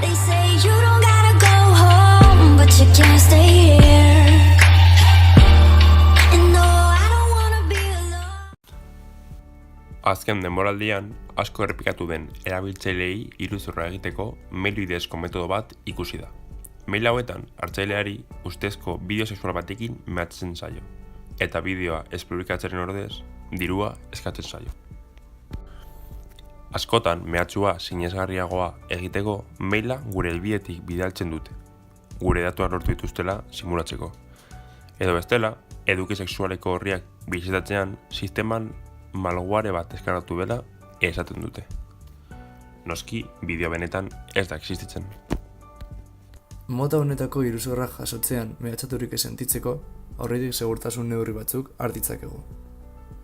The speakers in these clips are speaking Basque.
They say you don't gotta go home, but you can't stay here. And no, I don't wanna be alone. Azken denboraldian, asko errepikatu den erabiltzaileei iruzurra egiteko mail bidezko metodo bat ikusi da. Mail hauetan, hartzaileari ustezko bideo sexual batekin mehatzen zaio, eta bideoa ez publikatzearen ordez, dirua eskatzen zaio. Askotan, mehatxua sinesgarriagoa egiteko maila gure helbidetik bidaltzen dute, gure datuak lortu dituztela simulatzeko. Edo bestela, eduki sexualeko horriak bizitatzean sisteman malware bat deskargatu dela esaten dute. Noski, bideo benetan ez da existitzen. Mota honetako iruzurra jasotzean mehatxaturik sentitzeko, aurretik segurtasun neurri batzuk har ditzakegu.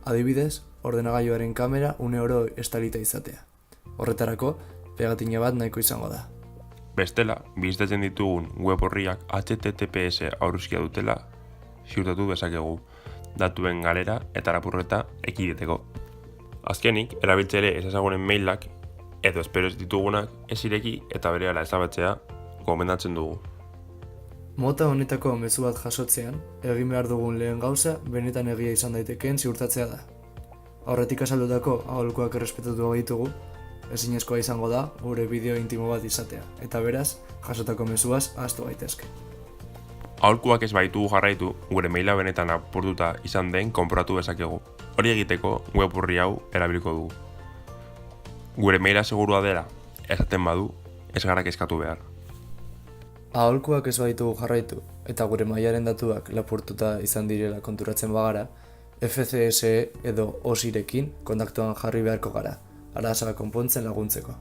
Adibidez, ordenagailuaren kamera une oro estalita izatea. Horretarako, pegatina bat nahiko izango da. Bestela, bizitatzen ditugun web horriak HTTPS aurrezkia dutela ziurtatu dezakegu, datuen galera eta lapurreta ekiditeko. Azkenik, erabiltzaile ez ezagunen mailak edo espero ez ditugunak ez ireki eta berehala ezabatzea gomendatzen dugu. Mota honetako mezu bat jasotzean, egin behar dugun lehen gauza benetan egia izan daitekeen ziurtatzea da. Aurretik azaldutako aholkuak errespetatu ditugu, ezinezkoa izango da gure bideo intimo bat izatea, eta beraz, jasotako mezuaz ahaztu gaitezke. Aholkuak ez baitugu jarraitu, gure maila benetan apurtuta izan den konprobatu dezakegu. Hori egiteko web orri hau erabiliko dugu. Gure maila segurua dela esaten badu, ez gara kezkatu behar. Aholkuak ez baitugu jarraitu, eta gure mailaren datuak lapurtuta izan direla konturatzen bagara, FCSE edo OSIrekin kontaktuan jarri beharko gara, arazoa konpontzen laguntzeko.